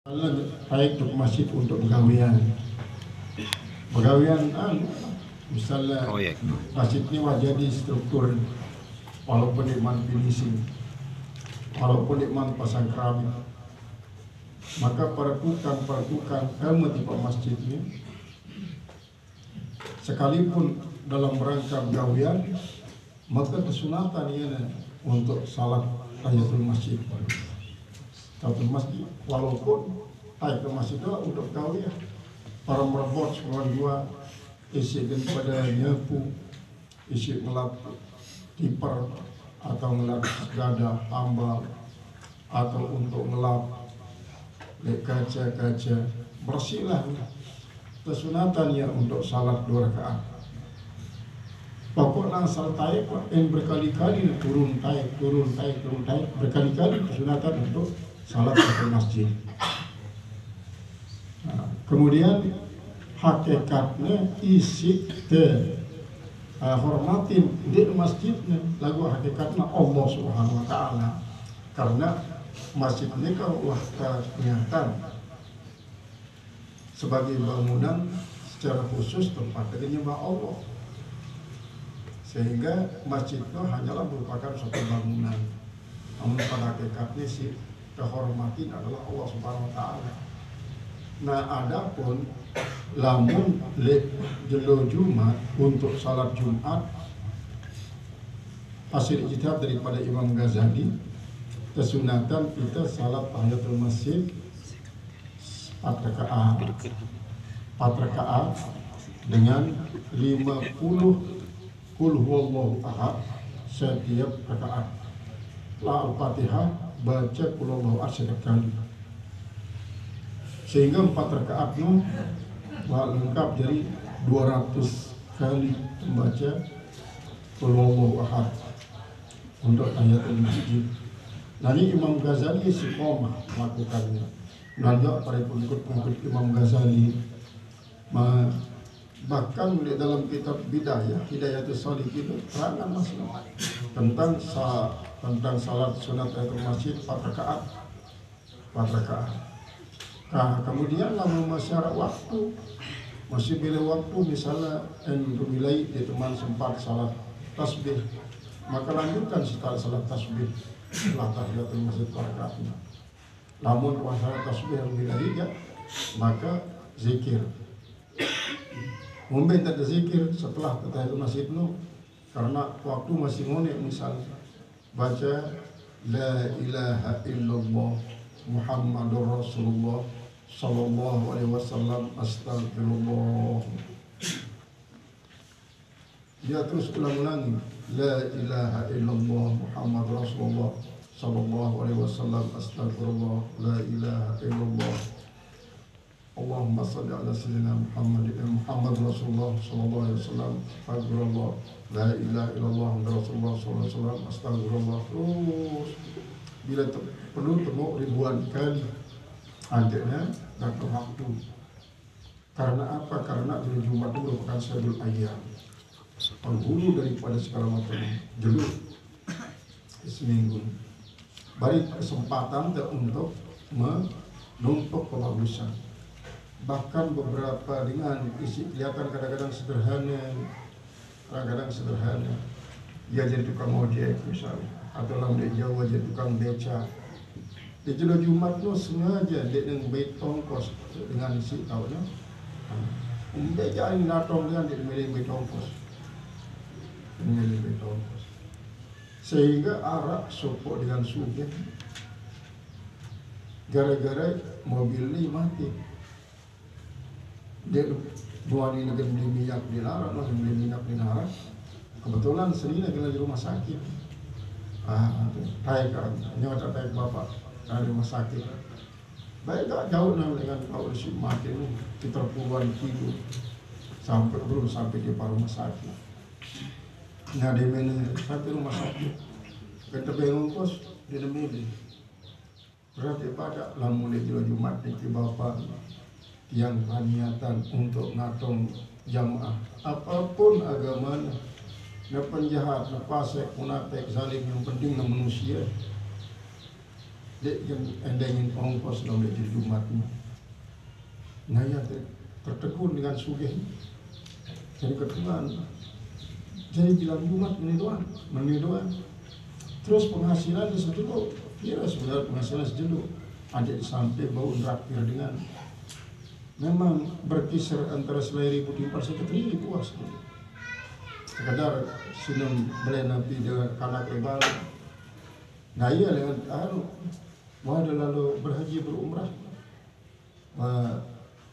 baik ke masjid untuk pegawaian misalnya masjid ini wajah di struktur walaupun iman finishing walaupun iman pasang keramik, maka para tukang ilmu di masjid ini sekalipun dalam rangka pegawaian maka kesunatan ini untuk salat tahiyatul masjid. Tahiyatul masjid walaupun tahiyatul masjid itu untuk pegawaian, para merebut sekolah dua isi daripada nyapu, isi ngelap kiper atau ngelap gada ambal atau untuk ngelap kaca-kaca bersihlah kesunatannya untuk salat 2 rakaat. Pokoknya asal taib yang berkali-kali turun taib berkali-kali kesunatan untuk salat di masjid. Nah, kemudian hakikatnya isi hormatin di masjidnya lagu hakikatnya Allah Subhanahu Wa Taala, karena masjid ini kalau Allah ternyata sebagai bangunan secara khusus tempat menyembah Allah, sehingga masjid itu hanyalah merupakan suatu bangunan, namun pada hakikatnya si kehormatin adalah Allah Subhanahu Wa Taala. Nah, adapun lamun jelo Jumat untuk salat Jumat hasil ijtihad daripada Imam Ghazali, kesunatan kita salat tahiyatul masjid 4 rakaat dengan 50 qul huwallahu ahad setiap rakaat. Al-Fatihah baca qul huwallahu ahad sekali. Sehingga 4 rakaatnya lengkap dari 200 kali membaca qul huwallahu ahad untuk tahiyatul masjid. Nah, ini Imam Ghazali istiqomah melakukannya. Nanti para pengikut Imam Ghazali bahkan di dalam kitab Hidayatus Shalihin terangan masalah tentang salat sunat tahiyatul masjid 4 rakaat. Nah, kemudian lama masyarakat waktu masih bila waktu misalnya bilai di teman sempat salat tasbih, maka lanjutkan setelah salat tasbih setelah tahiyatul masjid 4 rakaatnya. Namun masalah tasbih yang bilai ya, maka zikir. Mungkin tak ada zikir setelah tahiyatul masjid itu, karena waktu masih ngonek misalnya baca la ilaha illallah Muhammadur Rasulullah sallallahu alaihi wasallam astagfirullah. Dia terus ulang-ulangi la ilaha illallah Muhammadur Rasulullah sallallahu alaihi wasallam astagfirullah la ilaha illallah Allahumma salli ala sayyidina Muhammad Rasulullah sallallahu alaihi wasallam astagfirullah la ilaha illallah Rasulullah sallallahu alaihi wasallam astagfirullah. Terus bila perlu temu ribuan kali akhirnya datang waktu. Karena apa? Karena hari Jumat itu merupakan sayyidul ayyam, penghulu daripada segala macam jelur seminggu. Beri kesempatan untuk menumpuk kebagusan. Bahkan beberapa dengan isi kelihatan kadang-kadang sederhana, dia jadi tukang ojek misalnya, atau dalam Jawa jadi tukang beca. Di jelas Jumat tu sengaja dia dengan bait ongkos dengan isi tahunya. Beca ini natong dia milih bait ongkos, sehingga arak sopok dengan sugih gara-gara mobil ini mati. Dia dua ini lagi beli minyak dilarang, masih beli minyak dilarang. Kebetulan sering lagi di rumah sakit. Taik kan, nyata taik bapak dari rumah sakit. Baik tak jauh dengan kalau si mati ini kita puluhan kilo sampai di rumah sakit. Nah di mana sampai rumah sakit, kita bingung kos di demili. Berarti pada lamun di Jumat di bapak yang niatan untuk ngatong jamaah apapun agamanya, na penjahat, na pasek, munafik, zalim, yang penting na manusia. dek yang endengin ongkos dalam jadi Jumat ni. Naya tertegun dengan sugih. Jadi keteguhan. Jadi bilang Jumat meni doang. Terus penghasilan sejuta, kira sebenarnya penghasilan sejuta. Ada sampai bau traktir dengan memang berkisar antara 1.000 sampai 3.000 puas. Sekadar sinum beli nabi dengan kanak lebar. Nah iya dengan wah lalu berhaji berumrah.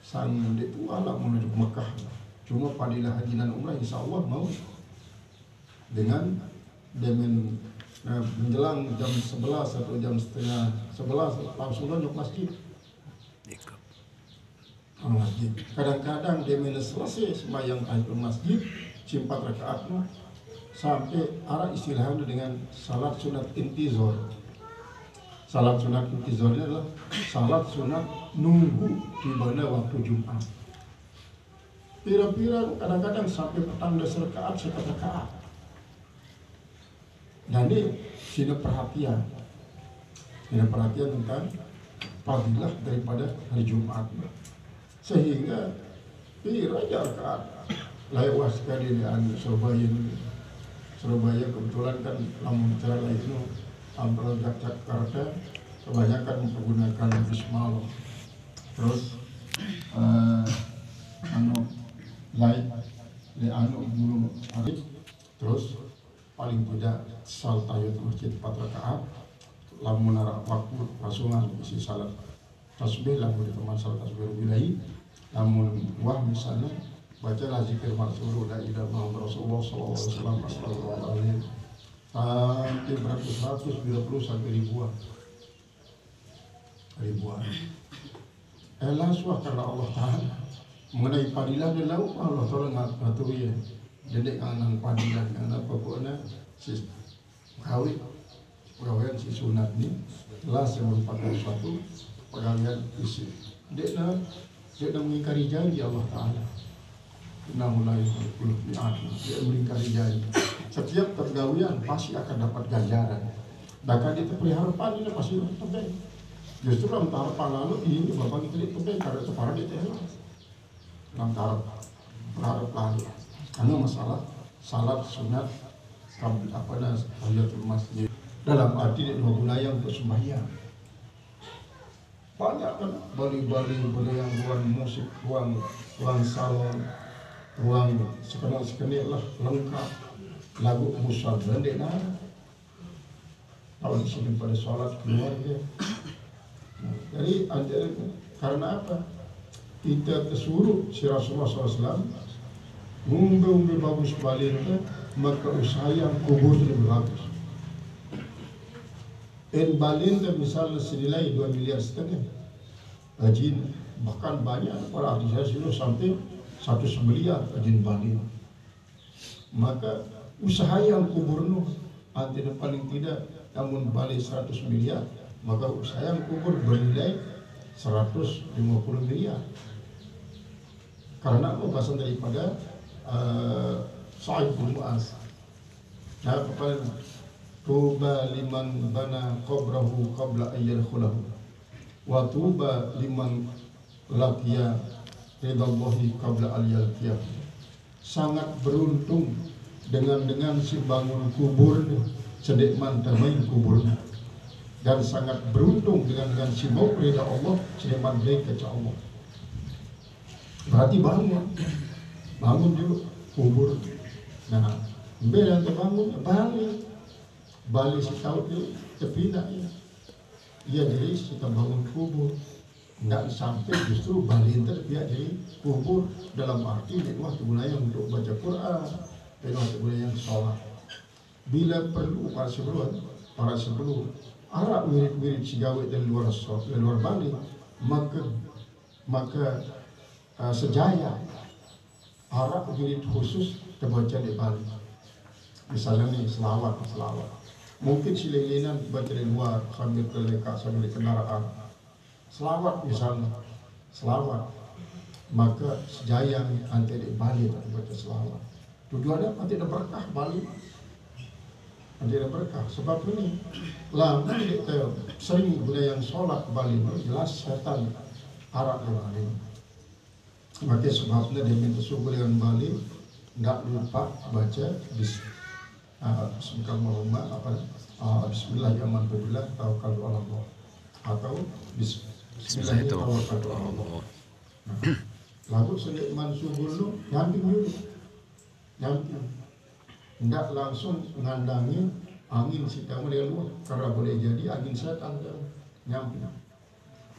Sang itu alam menuju Mekah. Cuma padilah haji dan umrah insya Allah mau dengan menjelang jam 11 atau jam setengah 11 langsung ke masjid. Masjid. Kadang-kadang dia selesai sembahyang akhir masjid, 4 rakaat sampai arah istilahnya dengan salat sunat intizor. Salat sunat intizor ini adalah salat sunat nunggu tibanya waktu Jumat. Pira-pira kadang-kadang sampai petang 10 rakaat, 1 rakaat. Jadi sini perhatian tentang fadilah daripada hari Jumat. Sehingga pira rakaat lewat sekali di Surabaya kebetulan kan lamun cara itu antara Jakarta kebanyakan menggunakan bismillah. Terus guru Arif, terus paling tidak salat tahiyat masjid 4 rakaat, lamun waktu lasungan isi salat tasbih, lamun di teman salat tasbih bilahi, lamun wah misalnya bacalah zikir maksur la ilaha illallah Rasulullah sallallahu alaihi wasallam astagfirullahaladzim sampai beratus-ratus bila perlu sampai ribuan. Elaswah karena Allah Ta'ala mengenai padilah dan lauk Allah Ta'ala ngatur ya dedek anang padilah karena pokoknya si pegawaian si sunat ni telah merupakan suatu pegawaian isi dia mengingkari janji Allah Ta'ala. Dia mengingkari janji. Setiap pergawian pasti akan dapat ganjaran. Bahkan dia pelihara padilah pasti dapat. Justru dalam harapan lalu ini bapak kita itu karena separah dia telah dalam berharap lalu karena masalah salat sunat tahiyatul masjid dalam arti dia menggunakan untuk sembahyang. Banyak kan bali-bali yang ruang musik, ruang salon, ruang sekenal lah lengkap lagu musal bandek kalau di sini pada sholat keluarga. Jadi karena apa? Kita kesuruh si Rasulullah SAW ngumbe bagus balik maka usaha yang kubur lebih bagus. Balin misalnya senilai 2,5 miliar ajin, bahkan banyak para artis saya sampai 100 miliar ajin balin. Maka usaha yang kubur antara paling tidak namun balik 100 miliar, maka usaha yang kubur bernilai 150 miliar. Karena pembahasan daripada Sa'id bin Mu'az. Nah, kepada tuba liman bana qabrahu qabla ayyal khulahu wa tuba liman laqiya ridallahi qabla ayyal qiyam. Sangat beruntung dengan si bangun kubur sedek mantamai kubur, dan sangat beruntung dengan si mau rida Allah sedek mantamai keca Allah. Berarti bangun juga kubur. Nah, beda bangun balik si tahu dia terpindah ya. Ia jadi kita bangun kubur, nggak sampai justru balik terpindah jadi kubur dalam arti di waktu gunanya untuk baca Quran, di waktu gunanya sholat. Bila perlu para sebelum arah wirid-wirid sigawe dari luar balik, maka sejaya arah wirid khusus terbaca di balik. Misalnya nih selawat. Mungkin sililinan baca di luar sambil terleka sambil di kendaraan. Selawat misalnya, maka sejaya nanti di balik baca selawat. Tujuannya nanti ada berkah balik. menjadi berkah. Sebab ini lama kita sering guna yang sholat Bali jelas setan arak yang lain. Maka sebabnya dia minta subuh dengan Bali tidak lupa baca Bismillahirrahmanirrahim tawakkaltu ala Allah atau Bismillahirrahmanirrahim ala Allah. Lalu senikman subuh lu nyamping dulu, nyamping. Tidak langsung mengandangin angin si kamu dia luar, karena boleh jadi angin setan kan nyamping.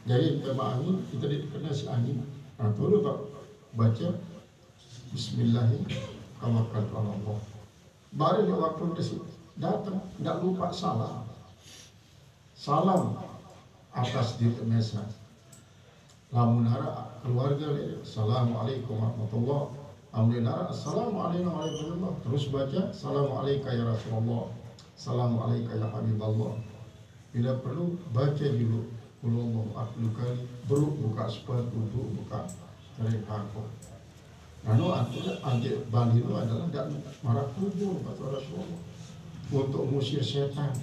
Jadi tema angin kita dikena si angin. Nah dulu Pak baca Bismillahirrahmanirrahim tawakkaltu ala Allah. Baru waktu dia datang tidak lupa salam atas diri mesa. Lamunara keluarga Assalamualaikum warahmatullahi wabarakatuh. Assalamualaikum warahmatullahi wabarakatuh. Terus baca Assalamualaikum ya Rasulullah, Assalamualaikum ya Habiballah. Bila perlu baca dulu Kulullah aklu kali, baru buka sepatu, baru buka tarik karpet. Lalu adik Bali itu adalah tidak marah kubur kata Rasulullah untuk mengusir setan.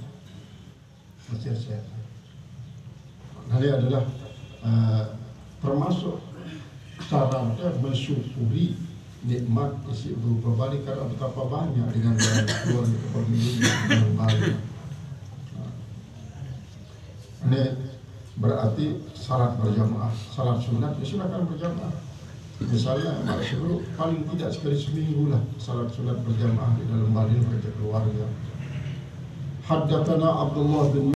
Ini adalah termasuk cara mensyukuri nikmat isi berupa Bali karena betapa banyak dengan keluar di kepemilikan Bali. Ini berarti salat berjamaah, salat sunat silakan berjamaah. Misalnya sebelum paling tidak sekali seminggu lah salat sunat berjamaah di dalam Bali baca keluarga. Haddatsana Abdullah bin